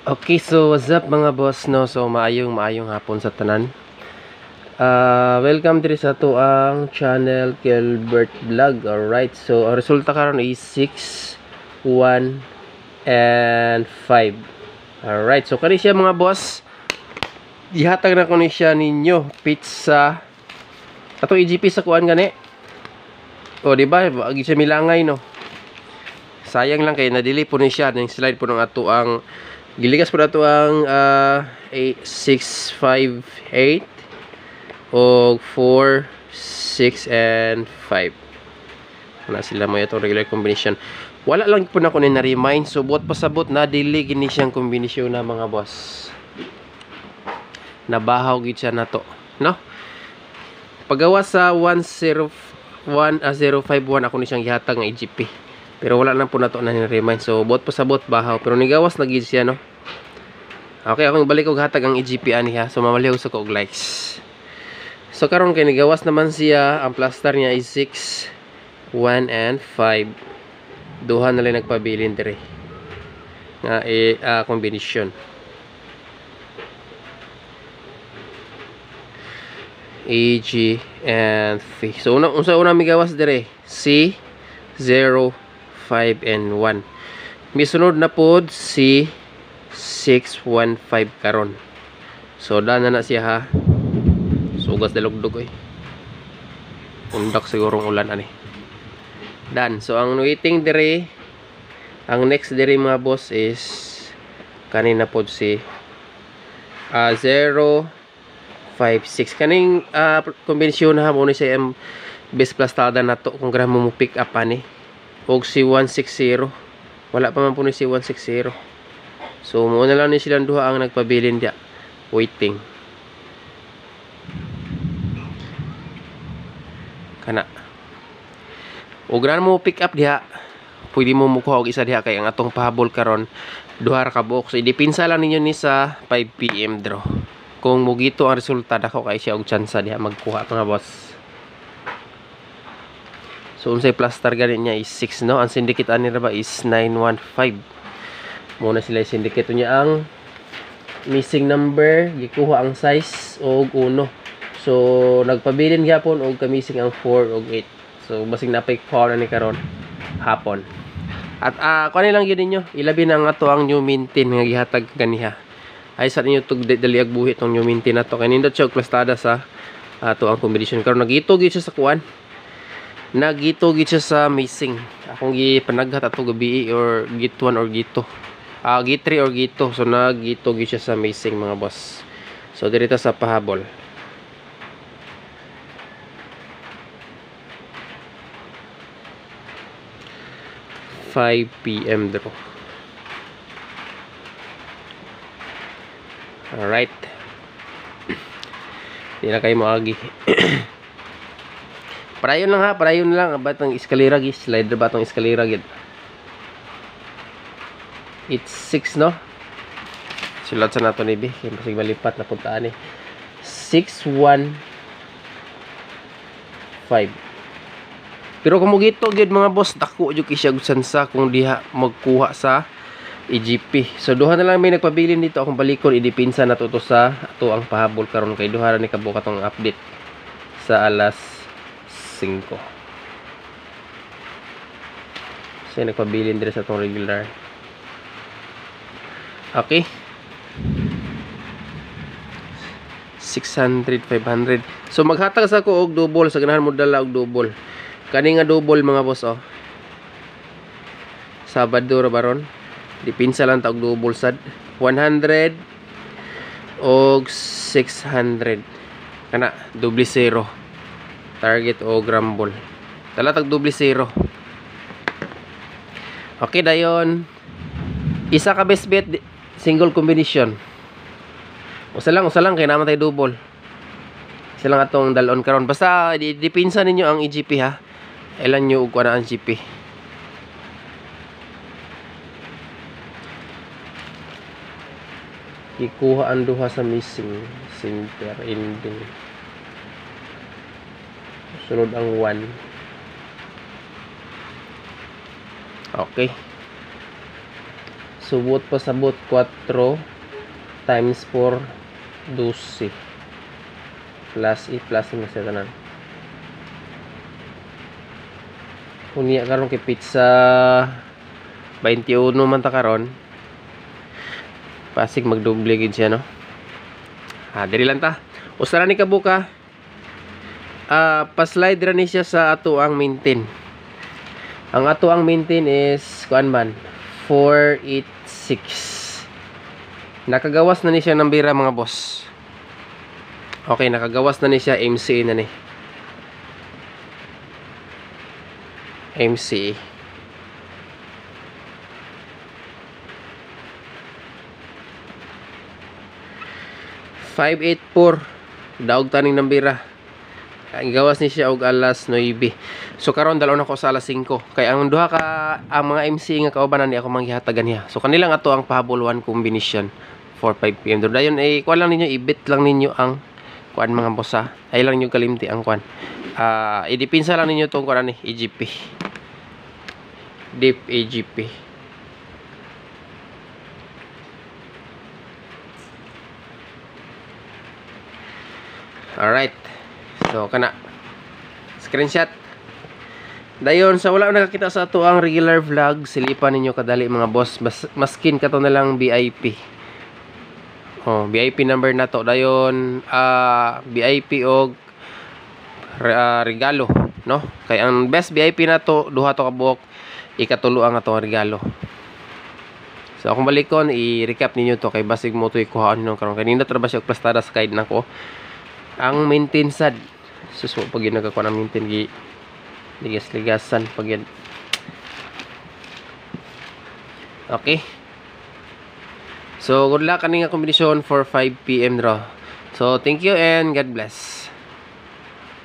Okay, so what's up mga boss, no? So maayong hapon sa tanan. Welcome diri sa to ang channel Gilbert Vlog. Alright, so ang resulta karon is 6, 1 and 5. Alright, so kani siya mga boss. Ihatag na ko ni siya ninyo pizza. Ato EGP sa kuan gani. O di ba? Agi siya milangay no. Sayang lang kay na-delay po ni siya ning slide po ng ato ang giligas po na ito ang 658 o 4, 6 and 5 na sila mo itong regular combination. Wala lang po na ko na-remind, so buot pasabot na dili gini siyang kombinasyon na mga boss, nabahaw gid siya na to, no? Paggawa sa 051 ako ni siyang gihatag ng EGP, pero wala lang po na to na ni-remind, so buot pasabot bahaw, pero nigawas na gid siya, no? Okay, akong balik og hatag ang EGP ani ha. So mamaliw sa ko og likes. So karon kay nigawas naman siya, ang plaster niya is 6, 1 and 5. Duha na lang nagpabilin dire. Nga combination. E, G and F. So una migawas dire C, 0, 5 and 1. Misunod na pod C 615 karon. So dana na siya ha. Sugas dalugdog oy. Undak sigurong ulan ani. Dan. So ang waiting dire, ang next dire mga boss is kanina pod si 056. Kaning kombinasyon ha mo ni sa base plastada na to kung gramo mo pick up ani. Og si 160. Wala pa man po ni si 160. So muna lang ni silang duha ang nagpabilin dia. Waiting. Kana. O gran mo pick up diha. Pwede mo mukuha og isa diha kay ang atong pahabol karon duha ra ka buok. So idepinsa lang ninyo ni sa 5 PM draw. Kung mugito ang resulta dako kay siya og tsansa diha magkuha mga boss. So unsay plaster gani niya is 6, no? Ang syndicate ani ra ba is 915. Muna sila syndicate niya ang missing number, gikuha ang size og 1. So nagpabilin gyapon og ka-missing ang 4 og 8. So basig napay power ni karon hapon. At kuan lang gyud ninyo, ilabi na ang ato ang new mintin nga gihatag kaniha. Ay sa ninyo tug dali ag buhi tong new mintin nato kay nindot siya og plastada sa ato ang combination karon nagito gyud siya sa kuan. Nagito gyud siya sa missing. Akong gipanaghat ato gabi or git 1 or git 2. Git 3 or git 2. So nagito gyud siya sa missing mga boss. So dirita sa pahabol. $5 PM draw. Alright. Di na kayo maagi. Parayon lang ha, parayon lang. Batang eskalera gid, slider batang eskalera gid. It's 6, no? Sulat sa nato ni B. Kaya masig malipat na puntaan eh. 615. Pero kung mugito gyud mga boss, dako jud kisya gutsansa kung diha magkuha sa EGP. So duha na lang may nagpabilin dito akong balikon idipinsa na to sa ato ang pahabol karon kay duha ra ni kabuka tong update sa alas 5. So nagpabilin dire sa tong regular. Okay. 600, 500. So maghatag sa ko og double sa ganahan mo dala og double. Kani nga double mga boss oh. Sabado ra baron. Dipinsa lang ta og double sad. 100 og 600. Kana double 0. Target o grumble. Dala tag double 0. Okay dayon. Isa ka best bet single combination. Usa lang kay naman tay double. Isa lang atong dalon karon. Basta dipinsa ninyo ang EGP ha. Ilan nyo ug kuana ang GP. Ikuha ang duha sa missing center ending. Sunod ang 1. Okay. subot pa sabot 4 times 4 12 plus plus mo sa tanan. Unya karon kay pizza 21 man ta karon. Pasig magdoble gid siya no. Diri lang ta. Usa ra ni kabuka. Pa-slide ra ni siya sa ato ang maintain. Ang ato ang maintain is kuan man 486. Nakagawas na ni siya ng bira mga boss. Okay, nakagawas na ni siya MCA na ni. MCA. $584 daog taning ng bira. Ang gawas ni siya og alas 9. So karon dalaw na ko sa alas 5. Kay ang duha ka ang mga MC nga kaubanan ni ako manghihatagan niya. So kanilang ato ang pahabol-1 combination for 5 PM. Dayon ay kuan lang ninyo, ibit lang ninyo ang kuan mga boss ha. Ay lang ninyo kalimti ang kuan. Idipinsa lang ninyo tong kuan ni EGP. Deep EGP. Alright. So kana screenshot. Dayon sa wala nakakita sa ato ang regular vlog, silipan ninyo kadali mga boss. Maskin kato na lang VIP. VIP number na to. Dayon VIP og regalo, no? Kay ang best VIP na to duha to ka buok, ikatulo ang atong regalo. So akong balikon i-recap ninyo to kay basig mo to ikuhaon ninyo karon. Kanina tra ba siya plastada sa guide nako. Ang maintain sad. Suso pag yun nagkakuha ng maintain ligas-ligasan pag yun. Okay. So good luck kaning kombinasyon for 5 PM draw. So thank you and God bless.